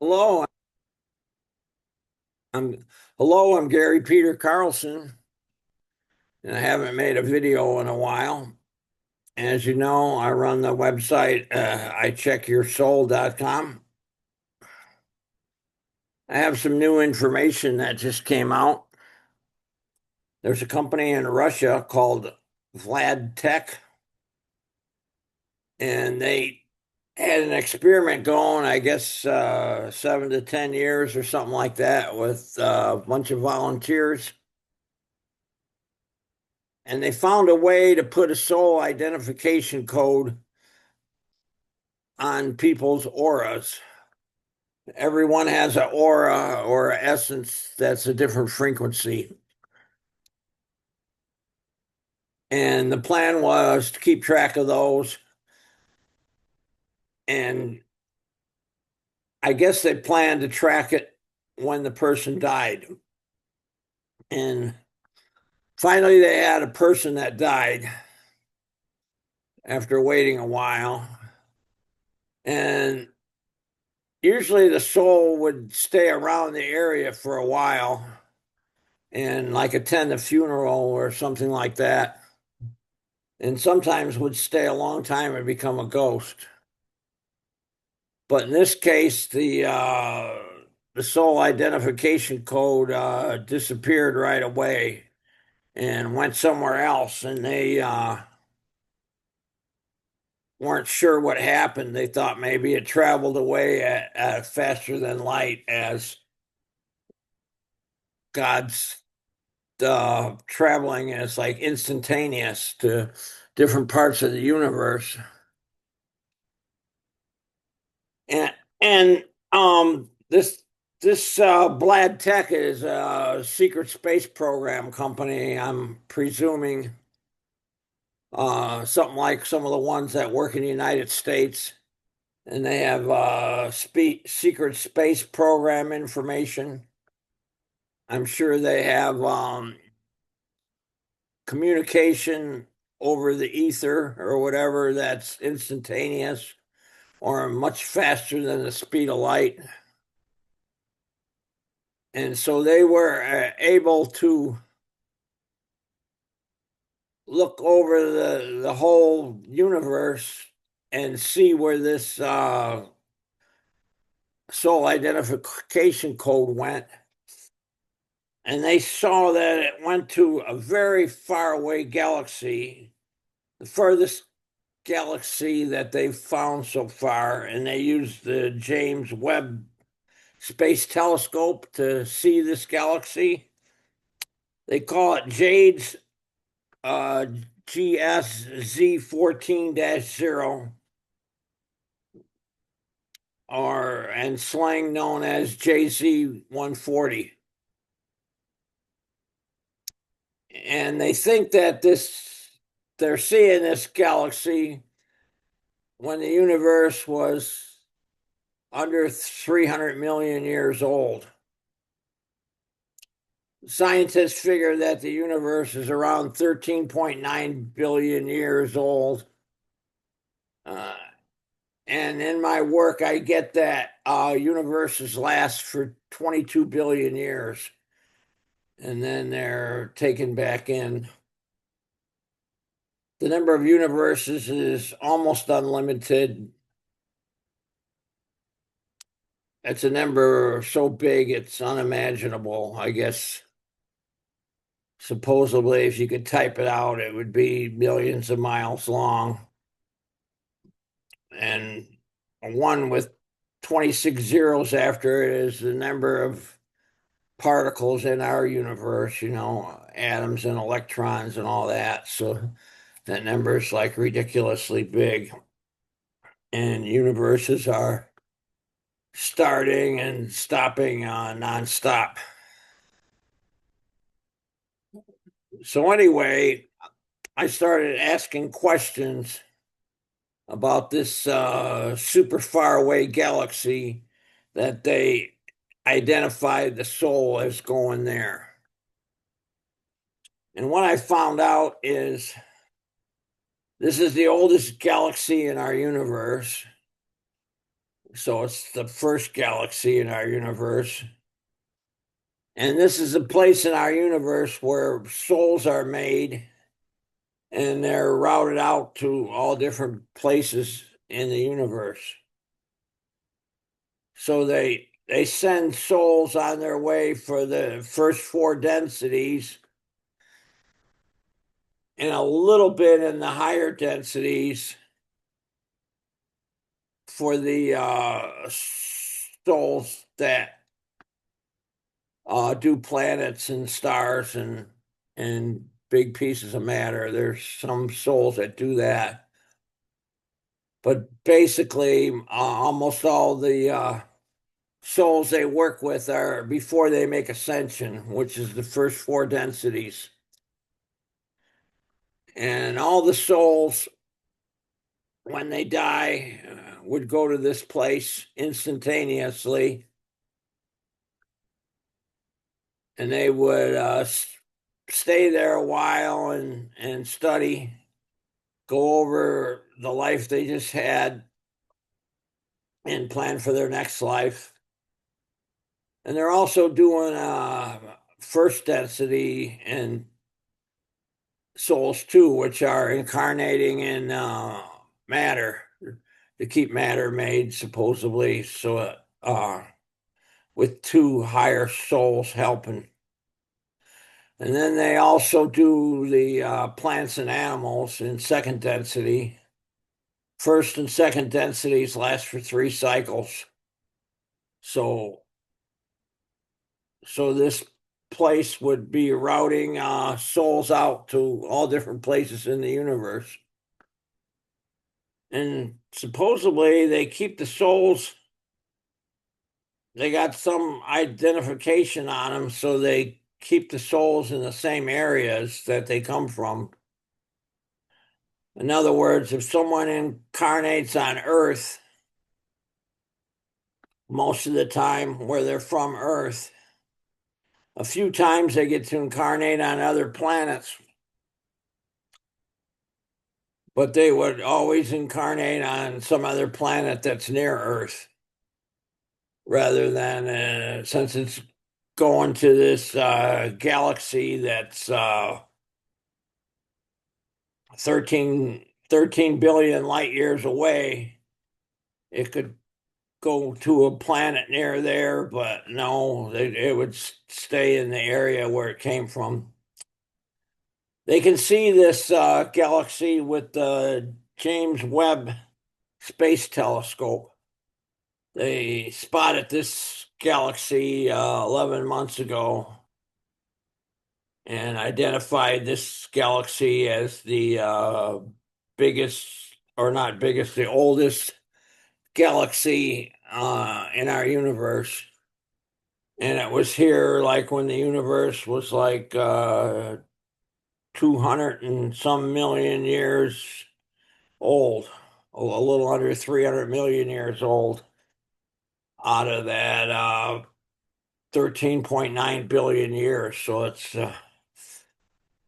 Hello, I'm I'm Gary Peter Carlson, and I haven't made a video in a while. As you know, I run the website icheckyoursoul.com. I have some new information that just came out. There's a company in Russia called Vlad Tech, and they had an experiment going, I guess 7 to 10 years or something like that, with a bunch of volunteers. And they found a way to put a soul identification code on people's auras. Everyone has an aura or an essence that's a different frequency. And the plan was to keep track of those. And I guess they planned to track it when the person died. And finally, they had a person that died after waiting a while. And usually the soul would stay around the area for a while and like attend a funeral or something like that, and sometimes would stay a long time and become a ghost. But in this case, the soul identification code disappeared right away and went somewhere else, and they weren't sure what happened. They thought maybe it traveled away at faster than light, as God's traveling is like instantaneous to different parts of the universe. And and this Blad Tech is a secret space program company. I'm presuming something like some of the ones that work in the United States, and they have secret space program information. I'm sure they have communication over the ether or whatever that's instantaneous or much faster than the speed of light. And so they were able to look over the whole universe and see where this soul identification code went. And they saw that it went to a very far away galaxy, the furthest galaxy that they've found so far. And they used the James Webb Space Telescope to see this galaxy. They call it Jade's uh, GSZ14-0, or and slang known as JZ140. And they think that they're seeing this galaxy when the universe was under 300 million years old. Scientists figure that the universe is around 13.9 billion years old. Uh, and in my work, I get that universes last for 22 billion years, and then they're taken back in. The number of universes is almost unlimited. It's a number so big it's unimaginable. I guess supposedly, if you could type it out, it would be millions of miles long. And one with 26 zeros after it is the number of particles in our universe, atoms and electrons and all that. So that number is like ridiculously big. And universes are starting and stopping nonstop. So, anyway, I started asking questions about this super far away galaxy that they identified the soul as going there. And what I found out is this is the oldest galaxy in our universe. So it's the first galaxy in our universe. And this is a place in our universe where souls are made and they're routed out to all different places in the universe. So they send souls on their way for the first four densities and a little bit in the higher densities for the souls that do planets and stars and big pieces of matter. There's some souls that do that, but basically, almost all the souls they work with are before they make ascension, which is the first four densities. And all the souls, when they die, would go to this place instantaneously, and they would stay there a while and study, go over the life they just had, and plan for their next life. And they're also doing first density and souls too, which are incarnating in matter to keep matter made, supposedly, so with two higher souls helping. And then they also do the plants and animals in second density. First and second densities last for 3 cycles. So, so this place would be routing souls out to all different places in the universe. And supposedly they keep the souls, they got some identification on them, so they keep the souls in the same areas that they come from. In other words, if someone incarnates on Earth, most of the time where they're from Earth, a few times they get to incarnate on other planets, but they would always incarnate on some other planet that's near Earth rather than, since it's going to this galaxy that's 13 billion light years away. It could go to a planet near there, but no, it would stay in the area where it came from. They can see this galaxy with the James Webb Space Telescope. They spotted this galaxy 11 months ago and identified this galaxy as the biggest, or not biggest, the oldest galaxy in our universe. And it was here like when the universe was like 200 and some million years old, a little under 300 million years old out of that 13.9 billion years. So it's, and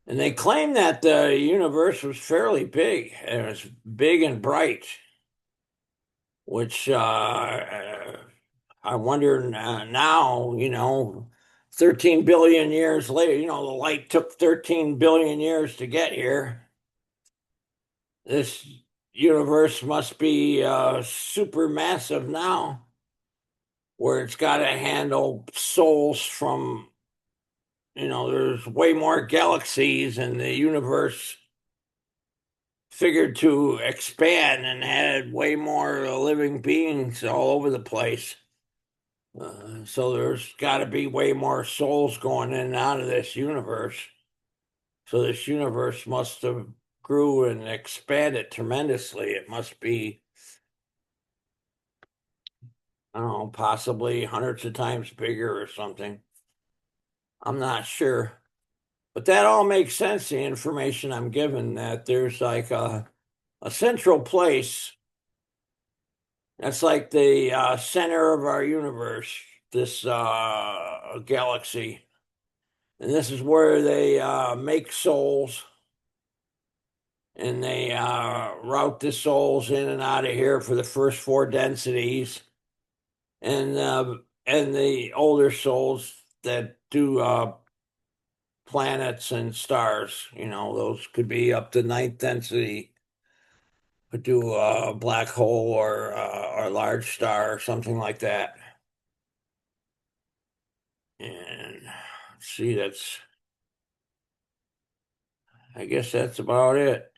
they claim that the universe was fairly big and it was big and bright, which I wonder now, 13 billion years later, the light took 13 billion years to get here. This universe must be super massive now, where it's got to handle souls from, there's way more galaxies and the universe figured to expand and had way more living beings all over the place. So there's got to be way more souls going in and out of this universe. So this universe must have grew and expanded tremendously. It must be, I don't know, possibly hundreds of times bigger or something. I'm not sure. But that all makes sense, the information I'm given, that there's like a central place that's like the center of our universe, this galaxy. And this is where they make souls and they route the souls in and out of here for the first four densities. and the older souls that do planets and stars. Those could be up to ninth density. Could do a black hole or a large star or something like that. And let's see, I guess that's about it.